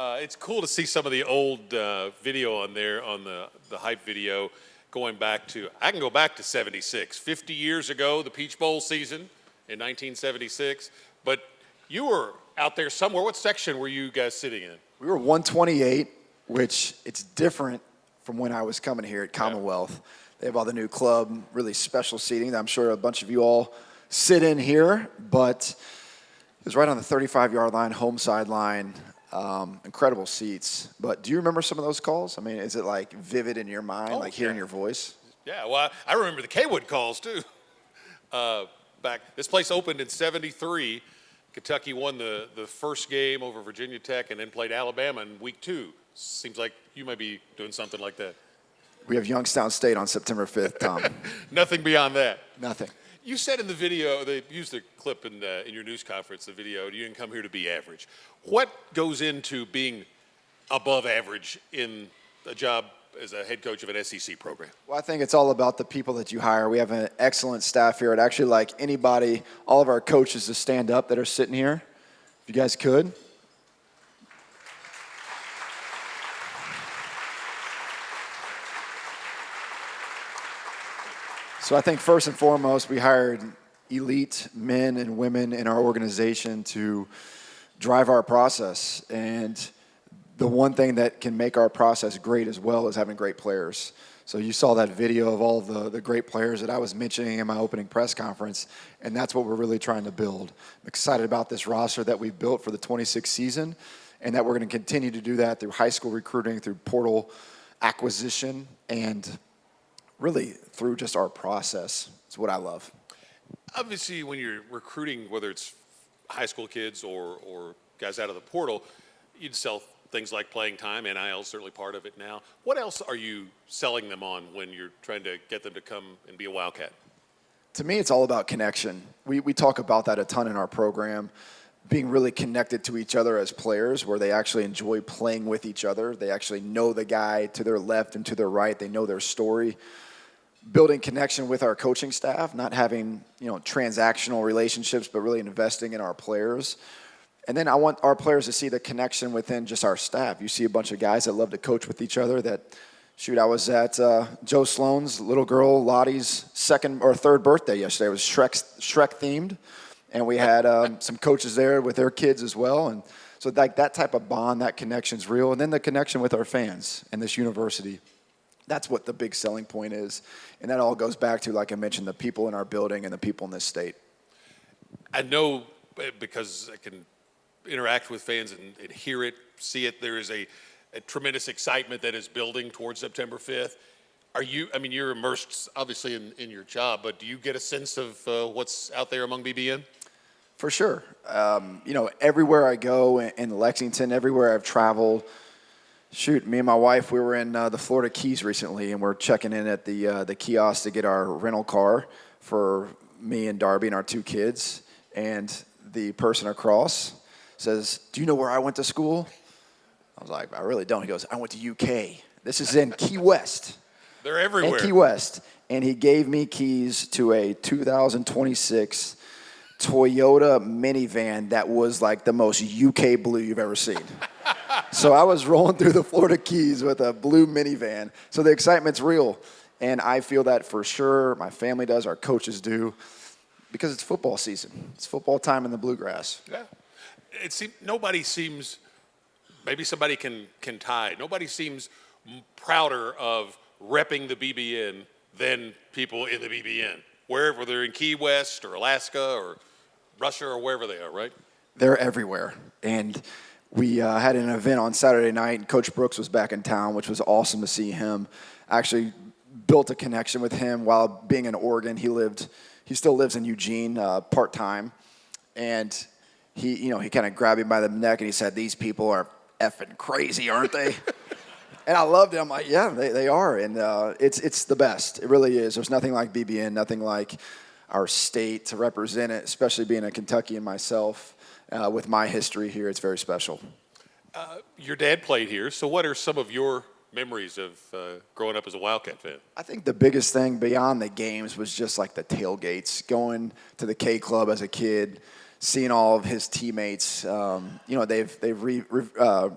It's cool to see some of the old video on there on the hype video going back to, I can go back to 76, 50 years ago, the Peach Bowl season in 1976. But you were out there somewhere. What section were you guys sitting in? We were 128, which it's different from when I was coming here at Commonwealth. Yeah. They have all the new club, really special seating that I'm sure a bunch of you all sit in here, but it was right on the 35-yard line, home sideline. Incredible seats. But do you remember some of those calls? I mean, is it like vivid in your mind, hearing your voice? Yeah, well, I remember the Kaywood calls too. This place opened in 73. Kentucky won the first game over Virginia Tech and then played Alabama in week 2. Seems like you might be doing something like that. We have Youngstown State on September 5th, Tom. Nothing beyond that. Nothing. You said in the video, they used a clip in your news conference, the video, you didn't come here to be average. What goes into being above average in a job as a head coach of an SEC program? Well, I think it's all about the people that you hire. We have an excellent staff here. I'd actually like anybody, all of our coaches to stand up that are sitting here, if you guys could. So I think first and foremost, we hired elite men and women in our organization to drive our process. And the one thing that can make our process great as well is having great players. So you saw that video of all of the great players that I was mentioning in my opening press conference, and that's what we're really trying to build. I'm excited about this roster that we've built for the 26th season, and that we're going to continue to do that through high school recruiting, through portal acquisition, and really through just our process. It's what I love. Obviously, when you're recruiting, whether it's high school kids or guys out of the portal, you'd sell things like playing time. NIL is certainly part of it now. What else are you selling them on when you're trying to get them to come and be a Wildcat? To me, it's all about connection. We talk about that a ton in our program, being really connected to each other as players, where they actually enjoy playing with each other. They actually know the guy to their left and to their right. They know their story. Building connection with our coaching staff, not having transactional relationships, but really investing in our players. And then I want our players to see the connection within just our staff. You see a bunch of guys that love to coach with each other. I was at Joe Sloan's little girl Lottie's second or third birthday yesterday. It was Shrek themed, and we had some coaches there with their kids as well. And so like that type of bond, that connection's real. And then the connection with our fans and this university. That's what the big selling point is. And that all goes back to, like I mentioned, the people in our building and the people in this state. I know, because I can interact with fans and hear it, see it, there is a tremendous excitement that is building towards September 5th. You're immersed, obviously, in your job, but do you get a sense of what's out there among BBN? For sure. Everywhere I go in Lexington, everywhere I've traveled, me and my wife, we were in the Florida Keys recently, and we're checking in at the kiosk to get our rental car for me and Darby and our 2 kids. And the person across says, "Do you know where I went to school?" I was like, "I really don't." He goes, "I went to UK. This is in Key West." They're everywhere. In Key West. And he gave me keys to a 2026 Toyota minivan that was like the most UK blue you've ever seen. So I was rolling through the Florida Keys with a blue minivan. So the excitement's real. And I feel that for sure. My family does. Our coaches do. Because it's football season. It's football time in the Bluegrass. Yeah. Nobody seems, maybe somebody can tie. Nobody seems prouder of repping the BBN than people in the BBN. Wherever they're in Key West or Alaska or Russia or wherever they are, right? They're everywhere. And we had an event on Saturday night, and Coach Brooks was back in town, which was awesome to see him. Actually built a connection with him while being in Oregon. He still lives in Eugene part-time. And he kind of grabbed me by the neck and he said, "These people are effing crazy, aren't they?" And I loved it. I'm like, yeah, they are. And it's the best. It really is. There's nothing like BBN, nothing like our state to represent it, especially being a Kentuckian myself. With my history here, it's very special. Your dad played here, so what are some of your memories of growing up as a Wildcat fan? I think the biggest thing beyond the games was just like the tailgates, going to the K Club as a kid, seeing all of his teammates. They've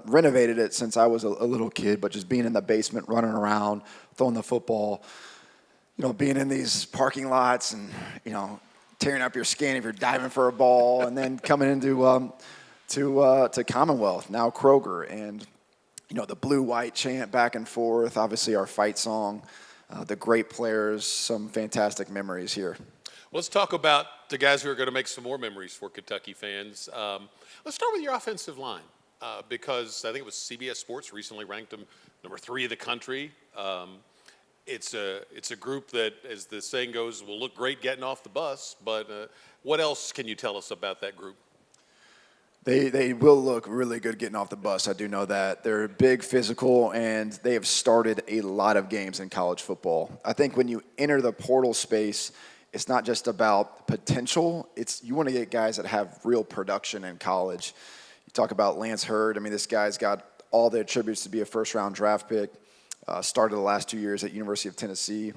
renovated it since I was a little kid, but just being in the basement, running around, throwing the football, being in these parking lots and, tearing up your skin if you're diving for a ball, and then coming into to Commonwealth, now Kroger, and the blue-white chant back and forth, obviously our fight song, the great players, some fantastic memories here. Let's talk about the guys who are going to make some more memories for Kentucky fans. Let's start with your offensive line, because I think it was CBS Sports recently ranked them number 3 of the country. It's a group that, as the saying goes, will look great getting off the bus, but what else can you tell us about that group? They will look really good getting off the bus. I do know that. They're big, physical, and they have started a lot of games in college football. I think when you enter the portal space, it's not just about potential. You want to get guys that have real production in college. You talk about Lance Hurd. I mean, this guy's got all the attributes to be a first-round draft pick. Started the last 2 years at University of Tennessee.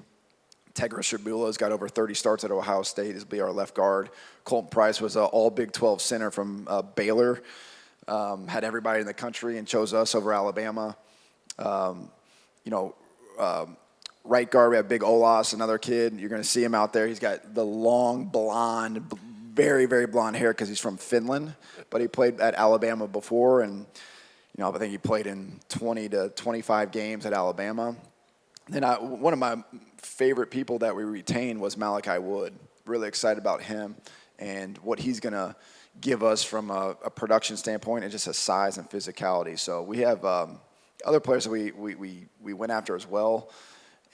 Tegra Shabula's got over 30 starts at Ohio State. He'll be our left guard. Colton Price was an all Big 12 center from Baylor. Had everybody in the country and chose us over Alabama. Right guard, we have Big Olas, another kid. You're going to see him out there. He's got the long, blonde, very, very blonde hair because he's from Finland. But he played at Alabama before, and I think he played in 20 to 25 games at Alabama. Then one of my favorite people that we retained was Malachi Wood. Really excited about him and what he's going to give us from a production standpoint and just a size and physicality. So we have other players that we went after as well.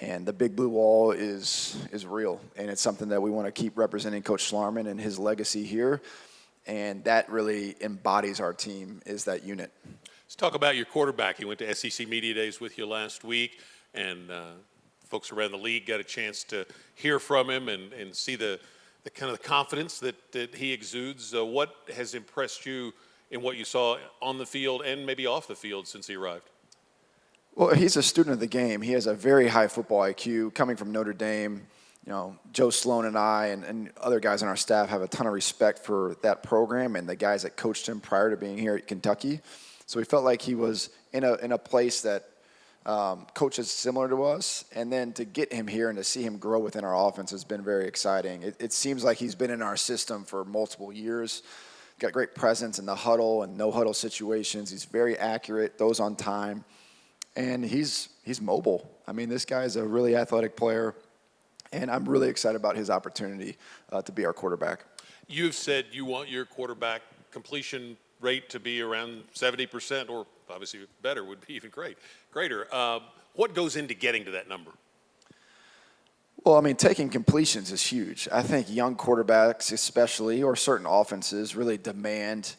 And the Big Blue Wall is real, and it's something that we want to keep representing Coach Schlarman and his legacy here. And that really embodies our team, is that unit. Let's talk about your quarterback. He went to SEC Media Days with you last week, and folks around the league got a chance to hear from him and see the kind of the confidence that he exudes. What has impressed you in what you saw on the field and maybe off the field since he arrived? Well, he's a student of the game. He has a very high football IQ coming from Notre Dame. Joe Sloan and I and other guys on our staff have a ton of respect for that program and the guys that coached him prior to being here at Kentucky. So we felt like he was in a place that coaches similar to us, and then to get him here and to see him grow within our offense has been very exciting. It seems like he's been in our system for multiple years. Got great presence in the huddle and no huddle situations. He's very accurate, throws on time, and he's mobile. I mean, this guy's a really athletic player, and I'm really excited about his opportunity to be our quarterback. You've said you want your quarterback completion rate to be around 70%, or obviously better would be even greater. What goes into getting to that number? Well, I mean, taking completions is huge. I think young quarterbacks especially, or certain offenses, really demand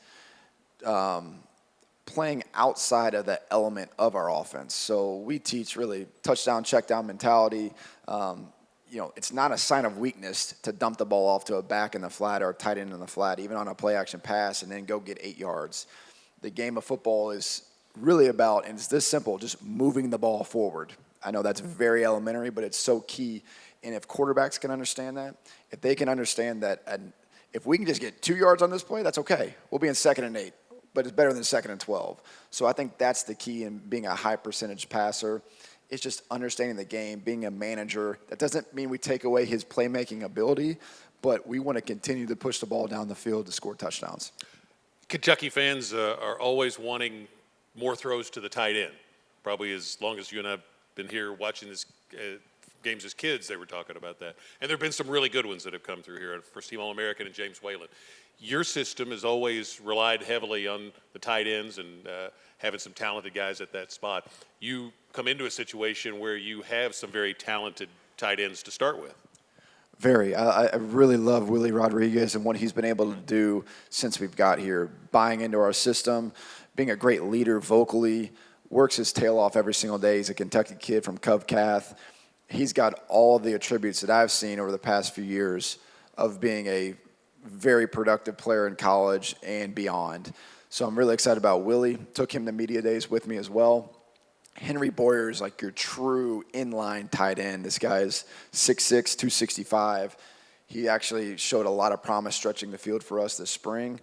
playing outside of the element of our offense. So we teach really touchdown, check down mentality. It's not a sign of weakness to dump the ball off to a back in the flat or a tight end in the flat, even on a play action pass, and then go get 8 yards. The game of football is really about, and it's this simple, just moving the ball forward. I know that's very elementary, but it's so key. And if quarterbacks can understand that, if they can understand that, and if we can just get 2 yards on this play, that's okay. We'll be in 2nd and 8, but it's better than 2nd and 12. So I think that's the key in being a high percentage passer. It's just understanding the game, being a manager. That doesn't mean we take away his playmaking ability, but we want to continue to push the ball down the field to score touchdowns. Kentucky fans are always wanting more throws to the tight end. Probably as long as you and I have been here watching this games as kids, they were talking about that. And there have been some really good ones that have come through here. First-team All-American and James Whalen. Your system has always relied heavily on the tight ends and having some talented guys at that spot. You come into a situation where you have some very talented tight ends to start with. Very. I really love Willie Rodriguez and what he's been able to do since we've got here, buying into our system, being a great leader vocally, works his tail off every single day. He's a Kentucky kid from Cov Cath. He's got all the attributes that I've seen over the past few years of being a very productive player in college and beyond. So I'm really excited about Willie. Took him to media days with me as well. Henry Boyer is like your true inline tight end. This guy is 6'6", 265. He actually showed a lot of promise stretching the field for us this spring.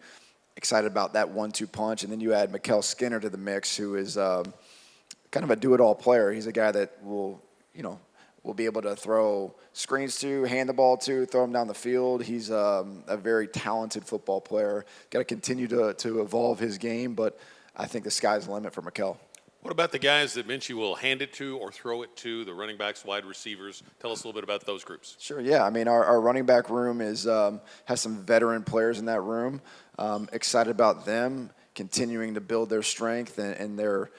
Excited about that 1-2 punch. And then you add Mikael Skinner to the mix, who is kind of a do-it-all player. He's a guy that will be able to throw screens to, hand the ball to, throw him down the field. He's a very talented football player. Got to continue to evolve his game, but I think the sky's the limit for Mikael. What about the guys that Minchie will hand it to or throw it to, the running backs, wide receivers? Tell us a little bit about those groups. Sure, yeah. I mean, our running back room has some veteran players in that room. Excited about them continuing to build their strength and their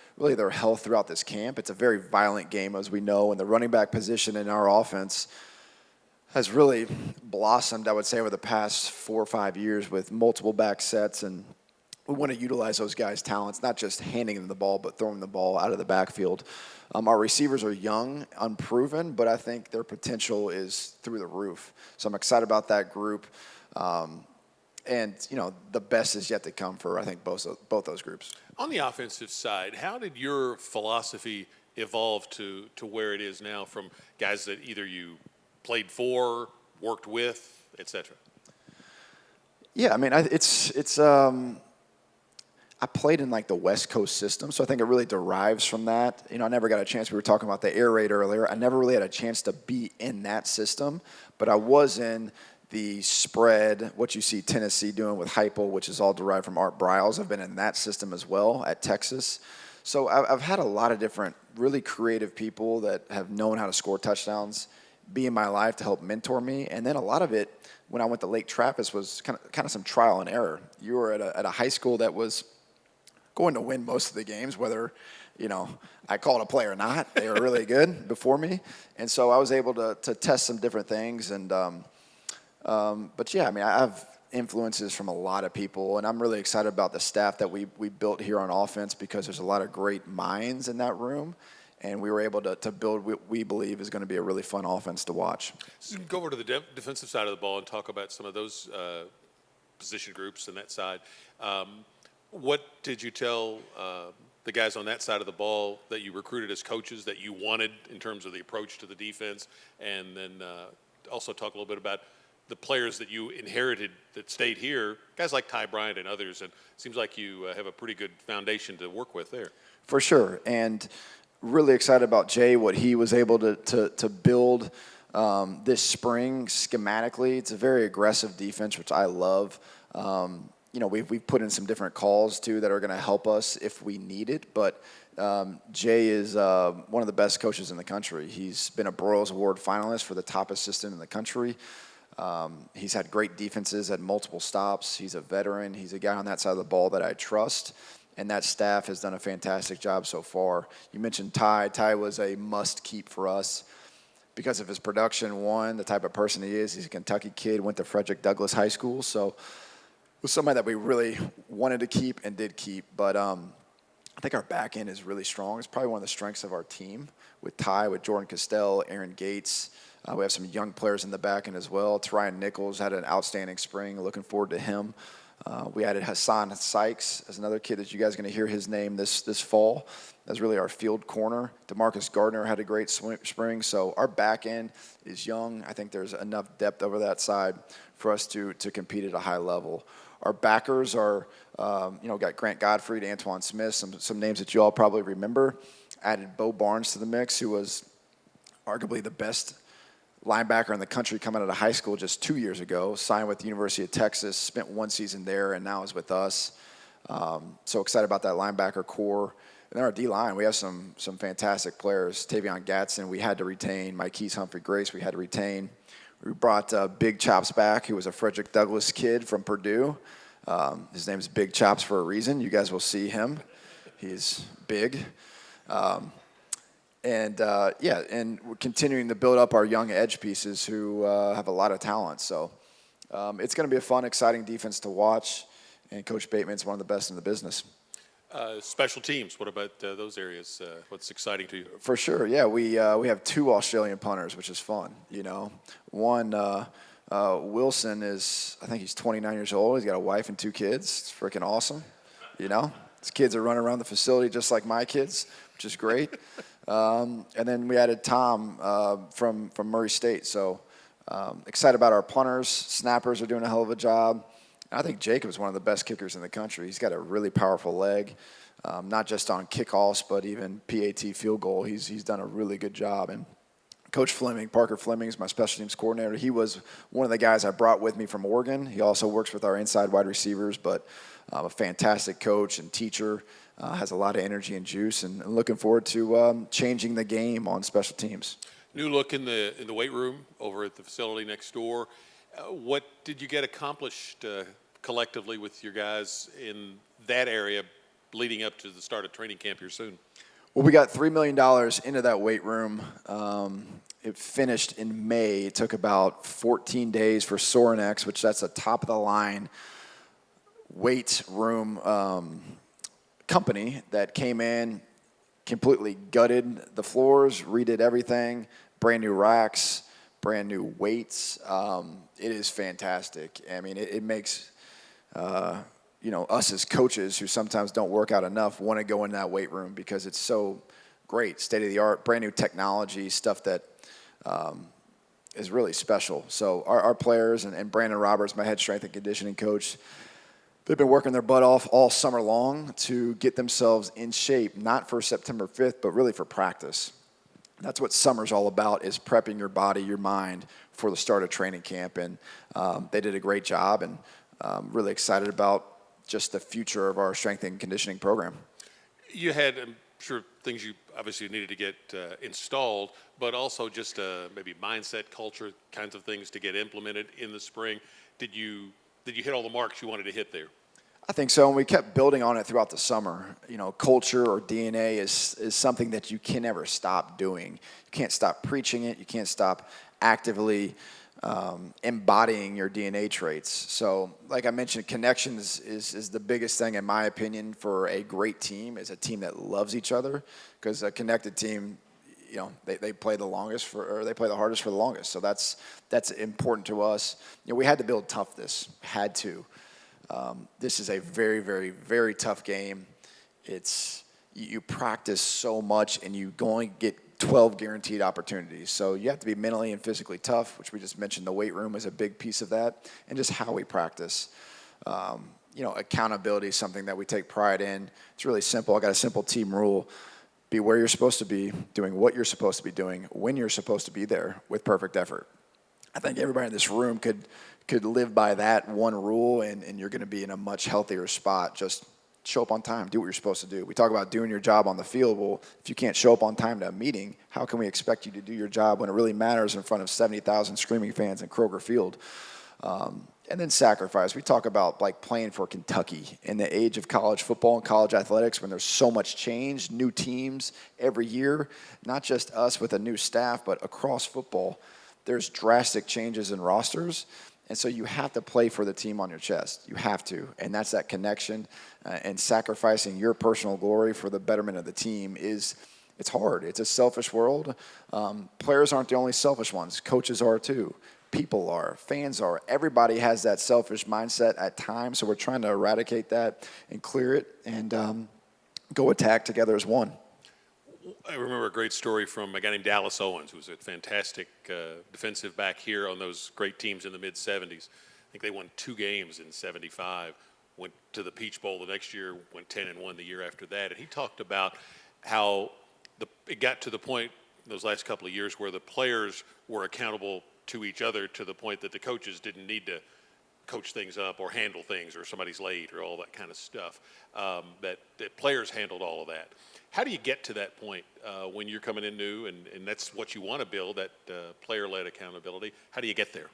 health throughout this camp. It's a very violent game, as we know, and the running back position in our offense has really blossomed, I would say, over the past 4 or 5 years with multiple back sets, and we want to utilize those guys' talents, not just handing them the ball, but throwing the ball out of the backfield. Our receivers are young, unproven, but I think their potential is through the roof. So I'm excited about that group. And, the best is yet to come for, I think, both those groups. On the offensive side, how did your philosophy evolve to where it is now from guys that either you played for, worked with, et cetera? Yeah, I mean, I played in like the West Coast system, so I think it really derives from that. I never got a chance. We were talking about the air raid earlier. I never really had a chance to be in that system, but I was in the spread, what you see Tennessee doing with Heupel, which is all derived from Art Briles. I've been in that system as well at Texas. So I've had a lot of different really creative people that have known how to score touchdowns be in my life to help mentor me. And then a lot of it, when I went to Lake Trappist, was kind of some trial and error. You were at a high school that was going to win most of the games, whether I called a play or not. They were really good before me. And so I was able to test some different things. And but yeah, I mean, I have influences from a lot of people, and I'm really excited about the staff that we built here on offense because there's a lot of great minds in that room, and we were able to build what we believe is going to be a really fun offense to watch. So go over to the defensive side of the ball and talk about some of those position groups and that side. What did you tell the guys on that side of the ball that you recruited as coaches that you wanted in terms of the approach to the defense? And then also talk a little bit about the players that you inherited that stayed here, guys like Ty Bryant and others, and it seems like you have a pretty good foundation to work with there. For sure, and really excited about Jay, what he was able to build this spring schematically. It's a very aggressive defense, which I love. We've put in some different calls, too, that are going to help us if we need it, but Jay is one of the best coaches in the country. He's been a Broyles Award finalist for the top assistant in the country. He's had great defenses at multiple stops. He's a veteran. He's a guy on that side of the ball that I trust, and that staff has done a fantastic job so far. You mentioned Ty. Ty was a must-keep for us because of his production, one, the type of person he is. He's a Kentucky kid, went to Frederick Douglass High School, so it was somebody that we really wanted to keep and did keep. But I think our back end is really strong. It's probably one of the strengths of our team with Ty, with Jordan Castell, Aaron Gates. We have some young players in the back end as well. Tyrion Nichols had an outstanding spring. Looking forward to him. We added Hassan Sykes as another kid that you guys are going to hear his name this fall. That's really our field corner. DeMarcus Gardner had a great spring. So our back end is young. I think there's enough depth over that side for us to compete at a high level. Our backers are, got Grant Godfrey, Antoine Smith, some names that you all probably remember. Added Bo Barnes to the mix, who was arguably the best linebacker in the country coming out of high school just 2 years ago. Signed with the University of Texas, spent one season there, and now is with us. So excited about that linebacker core. And then our D-line, we have some fantastic players. Tavion Gatson, we had to retain. Mikees Humphrey-Grace, we had to retain. We brought Big Chops back, who was a Frederick Douglass kid from Purdue. His name is Big Chops for a reason. You guys will see him. He's big. And we're continuing to build up our young edge pieces who have a lot of talent. So it's going to be a fun, exciting defense to watch. And Coach Bateman's one of the best in the business. Special teams, what about those areas? What's exciting to you? For sure, yeah. We have 2 Australian punters, which is fun, One, Wilson I think he's 29 years old. He's got a wife and 2 kids. It's freaking awesome, His kids are running around the facility just like my kids, which is great. And then we added Tom from Murray State. So Excited about our punters. Snappers are doing a hell of a job. I think Jacob's one of the best kickers in the country. He's got a really powerful leg, not just on kickoffs, but even PAT field goal. He's done a really good job. And Coach Fleming, Parker Fleming, is my special teams coordinator. He was one of the guys I brought with me from Oregon. He also works with our inside wide receivers, but a fantastic coach and teacher, has a lot of energy and juice, and looking forward to changing the game on special teams. New look in the weight room over at the facility next door. What did you get accomplished collectively with your guys in that area leading up to the start of training camp here soon? Well, we got $3 million into that weight room. It finished in May. It took about 14 days for Sorinex, which that's a top-of-the-line weight room company that came in, completely gutted the floors, redid everything, brand new racks, brand new weights. It is fantastic. I mean, it makes us as coaches who sometimes don't work out enough want to go in that weight room because it's so great, state of the art, brand new technology, stuff that is really special. So our players and Brandon Roberts, my head strength and conditioning coach, they've been working their butt off all summer long to get themselves in shape, not for September 5th, but really for practice. That's what summer's all about, is prepping your body, your mind for the start of training camp. And they did a great job, and really excited about just the future of our strength and conditioning program. You had, I'm sure, things you obviously needed to get installed, but also just maybe mindset, culture kinds of things to get implemented in the spring. Did you hit all the marks you wanted to hit there? I think so, and we kept building on it throughout the summer. Culture or DNA is something that you can never stop doing. You can't stop preaching it. You can't stop actively embodying your DNA traits. So, like I mentioned, connections is the biggest thing, in my opinion, for a great team, is a team that loves each other, because a connected team, they play the longest or they play the hardest for the longest. So that's important to us. We had to build toughness, had to. This is a very, very, very tough game. You practice so much, and you only get 12 guaranteed opportunities. So you have to be mentally and physically tough, which we just mentioned. The weight room is a big piece of that, and just how we practice. Accountability is something that we take pride in. It's really simple. I got a simple team rule. Be where you're supposed to be, doing what you're supposed to be doing, when you're supposed to be there, with perfect effort. I think everybody in this room could live by that one rule, and you're going to be in a much healthier spot. Just show up on time, do what you're supposed to do. We talk about doing your job on the field. Well, if you can't show up on time to a meeting, how can we expect you to do your job when it really matters in front of 70,000 screaming fans in Kroger Field? And then sacrifice. We talk about like playing for Kentucky in the age of college football and college athletics, when there's so much change, new teams every year, not just us with a new staff, but across football. There's drastic changes in rosters. And so you have to play for the team on your chest. You have to. And that's that connection, and sacrificing your personal glory for the betterment of the team it's hard. It's a selfish world. Players aren't the only selfish ones. Coaches are too. People are. Fans are. Everybody has that selfish mindset at times. So we're trying to eradicate that and clear it, and go attack together as one. I remember a great story from a guy named Dallas Owens, who was a fantastic defensive back here on those great teams in the mid-'70s. I think they won 2 games in '75, went to the Peach Bowl the next year, went 10-1 the year after that. And he talked about how it got to the point those last couple of years where the players were accountable to each other, to the point that the coaches didn't need to coach things up or handle things, or somebody's late or all that kind of stuff, that players handled all of that. How do you get to that point when you're coming in new, and that's what you want to build, that player-led accountability? How do you get there?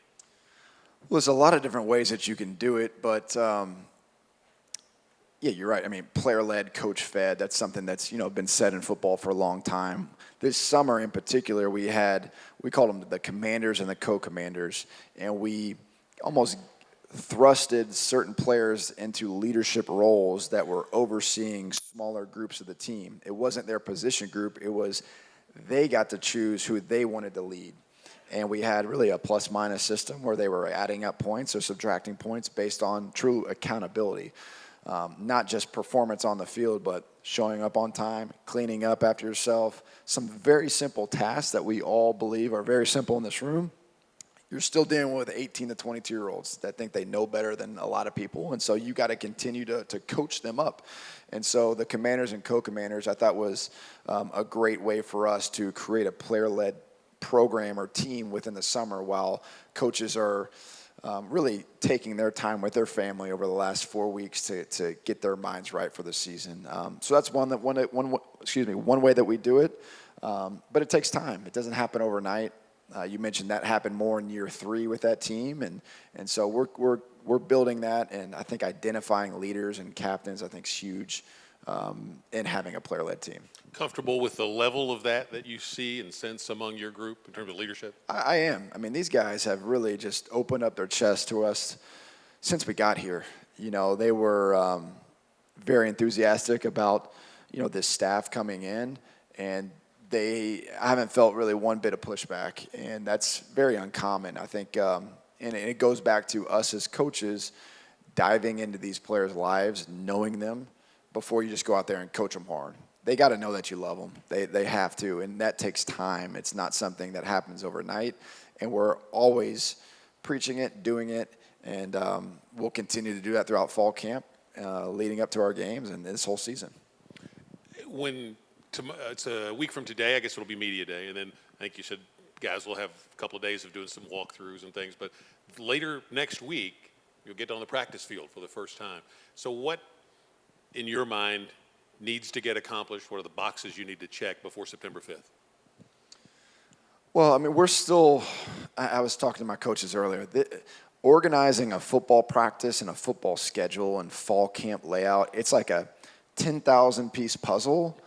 Well, there's a lot of different ways that you can do it, but yeah, you're right. I mean, player-led, coach-fed, that's something that's been said in football for a long time. This summer in particular, we called them the commanders and the co-commanders, and we almost thrusted certain players into leadership roles that were overseeing smaller groups of the team. It wasn't their position group. It was they got to choose who they wanted to lead. And we had really a plus-minus system where they were adding up points or subtracting points based on true accountability. Not just performance on the field, but showing up on time, cleaning up after yourself. Some very simple tasks that we all believe are very simple in this room. you're still dealing with 18 to 22-year-olds that think they know better than a lot of people. And so you got to continue to coach them up. And so the commanders and co-commanders, I thought, was a great way for us to create a player-led program or team within the summer while coaches are really taking their time with their family over the last 4 weeks to get their minds right for the season. So that's one way that we do it. But it takes time. It doesn't happen overnight. You mentioned that happened more in year 3 with that team, and so we're building that, and I think identifying leaders and captains I think is huge in having a player-led team. Comfortable with the level of that you see and sense among your group in terms of leadership? I am. I mean, these guys have really just opened up their chest to us since we got here. You know, they were very enthusiastic about, this staff coming in, and I haven't felt really one bit of pushback, and that's very uncommon, I think. And it goes back to us as coaches diving into these players' lives, knowing them before you just go out there and coach them hard. They got to know that you love them. They have to, and that takes time. It's not something that happens overnight, and we're always preaching it, doing it, and we'll continue to do that throughout fall camp, leading up to our games and this whole season. It's a week from today, I guess it'll be media day, and then I think you said guys will have a couple of days of doing some walkthroughs and things, but later next week, you'll get on the practice field for the first time. So what, in your mind, needs to get accomplished? What are the boxes you need to check before September 5th? Well, I mean, we're still, I was talking to my coaches earlier, organizing a football practice and a football schedule and fall camp layout, it's like a 10,000-piece puzzle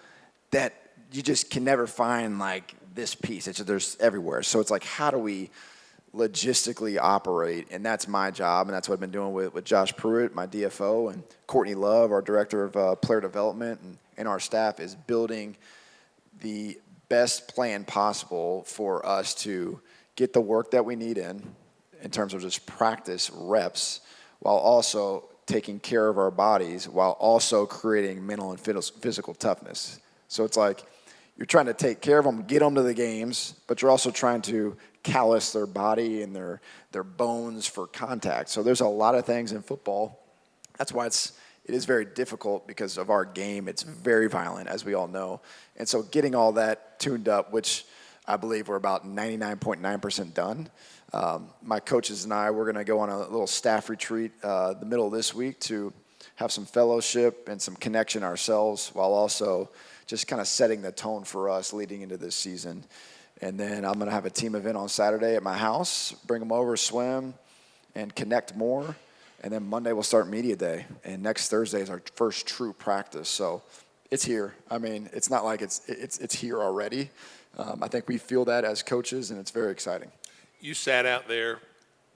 that you just can never find like this piece. There's everywhere. So it's like, how do we logistically operate? And that's my job, and that's what I've been doing with Josh Pruitt, my DFO, and Courtney Love, our director of player development, and our staff is building the best plan possible for us to get the work that we need in terms of just practice reps, while also taking care of our bodies, while also creating mental and physical toughness. So it's like you're trying to take care of them, get them to the games, but you're also trying to callous their body and their bones for contact. So there's a lot of things in football. That's why it is very difficult because of our game. It's very violent, as we all know. And so getting all that tuned up, which I believe we're about 99.9% done. My coaches and I, we're going to go on a little staff retreat the middle of this week to have some fellowship and some connection ourselves, while also just kind of setting the tone for us leading into this season. And then I'm going to have a team event on Saturday at my house, bring them over, swim, and connect more. And then Monday we'll start media day. And next Thursday is our first true practice. So it's here. I mean, it's not like it's here already. I think we feel that as coaches, and it's very exciting. You sat out there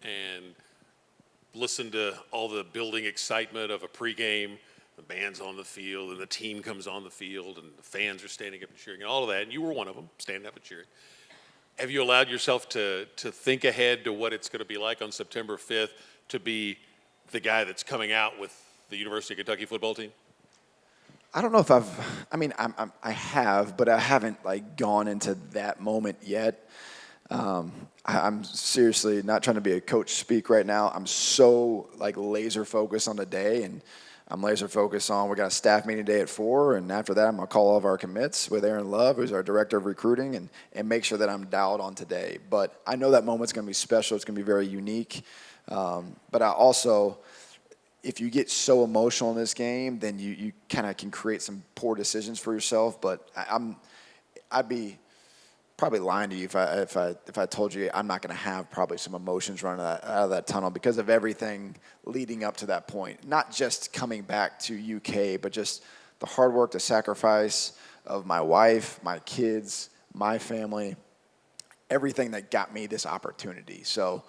and listened to all the building excitement of a pregame. The band's on the field, and the team comes on the field, and the fans are standing up and cheering, and all of that. And you were one of them, standing up and cheering. Have you allowed yourself to think ahead to what it's going to be like on September 5th to be the guy that's coming out with the University of Kentucky football team? I don't know if I have, but I haven't like gone into that moment yet. I'm seriously not trying to be a coach speak right now. I'm so like laser focused on the day, and I'm laser focused on, we got a staff meeting today at 4, and after that I'm going to call all of our commits with Aaron Love, who's our director of recruiting, and make sure that I'm dialed on today. But I know that moment's going to be special. It's going to be very unique. But I also, if you get so emotional in this game, then you kind of can create some poor decisions for yourself. But I'd be probably lying to you if I told you I'm not going to have probably some emotions running out of that tunnel because of everything leading up to that point. Not just coming back to UK, but just the hard work, the sacrifice of my wife, my kids, my family, everything that got me this opportunity. So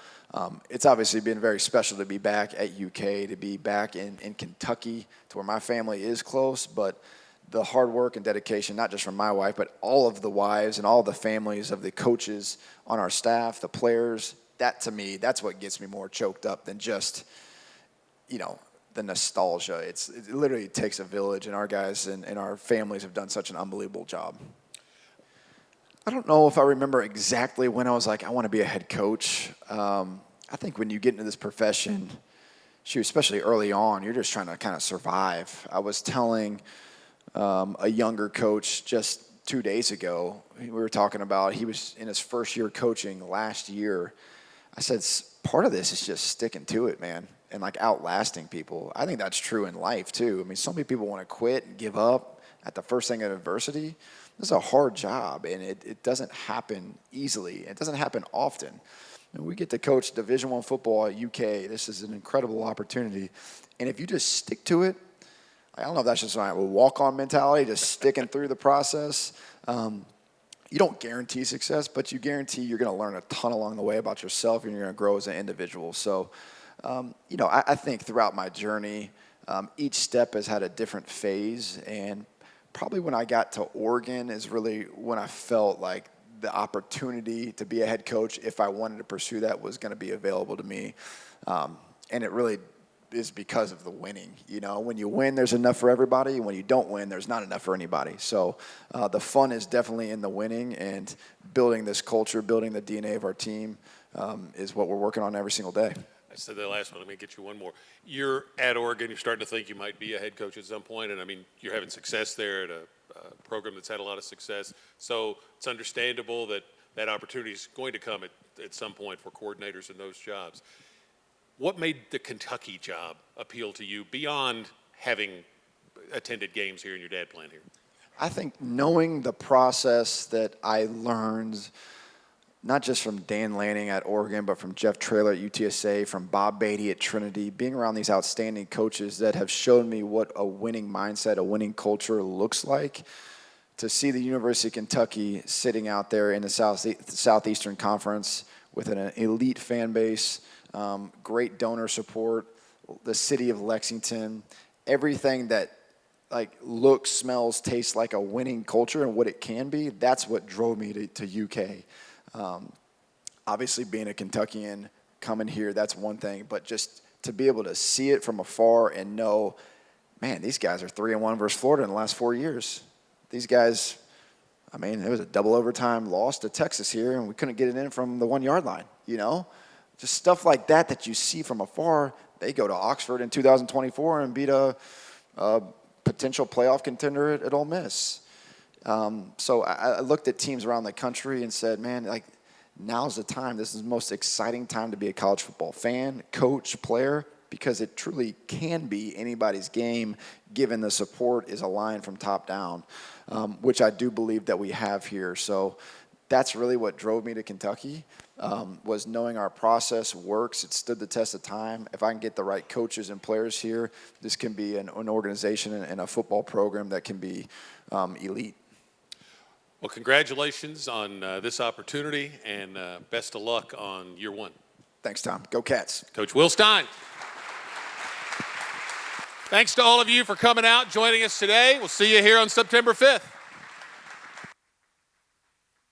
it's obviously been very special to be back at UK, to be back in Kentucky, to where my family is close, but the hard work and dedication, not just from my wife, but all of the wives and all the families of the coaches on our staff, the players, that to me, that's what gets me more choked up than just, the nostalgia. It literally takes a village, and our guys and our families have done such an unbelievable job. I don't know if I remember exactly when I was like, I want to be a head coach. I think when you get into this profession, especially early on, you're just trying to kind of survive. I was telling a younger coach just 2 days ago, we were talking about he was in his first year coaching last year. I said, part of this is just sticking to it, man, and like outlasting people. I think that's true in life too. I mean, so many people want to quit and give up at the first thing of adversity. This is a hard job, and it doesn't happen easily. It doesn't happen often. And we get to coach Division I football at UK. This is an incredible opportunity. And if you just stick to it, I don't know if that's just a walk-on mentality, just sticking through the process. You don't guarantee success, but you guarantee you're going to learn a ton along the way about yourself, and you're going to grow as an individual. So, I think throughout my journey, each step has had a different phase, and probably when I got to Oregon is really when I felt like the opportunity to be a head coach, if I wanted to pursue that, was going to be available to me. And it really is because of the winning. When you win, there's enough for everybody. When you don't win, there's not enough for anybody. So the fun is definitely in the winning, and building this culture, building the DNA of our team is what we're working on every single day. I said that last one. Let me get you one more. You're at Oregon. You're starting to think you might be a head coach at some point, and I mean, you're having success there at a program that's had a lot of success. So it's understandable that that opportunity is going to come at some point for coordinators in those jobs. What made the Kentucky job appeal to you beyond having attended games here and your dad playing here? I think knowing the process that I learned, not just from Dan Lanning at Oregon, but from Jeff Traylor at UTSA, from Bob Beatty at Trinity, being around these outstanding coaches that have shown me what a winning mindset, a winning culture looks like. To see the University of Kentucky sitting out there in the Southeastern Conference with an elite fan base, great donor support, the city of Lexington, everything that looks, smells, tastes like a winning culture and what it can be, that's what drove me to UK. Obviously, being a Kentuckian, coming here, that's one thing. But just to be able to see it from afar and know, man, these guys are 3-1 versus Florida in the last 4 years. These guys, I mean, it was a double overtime loss to Texas here, and we couldn't get it in from the 1 yard line, Just stuff like that you see from afar. They go to Oxford in 2024 and beat a potential playoff contender at Ole Miss. So I looked at teams around the country and said, man, now's the time. This is the most exciting time to be a college football fan, coach, player, because it truly can be anybody's game given the support is aligned from top down, which I do believe that we have here. So that's really what drove me to Kentucky, was knowing our process works. It stood the test of time. If I can get the right coaches and players here, this can be an organization and a football program that can be elite. Well, congratulations on this opportunity, and best of luck on year one. Thanks, Tom. Go Cats. Coach Will Stein. Thanks to all of you for coming out, joining us today. We'll see you here on September 5th.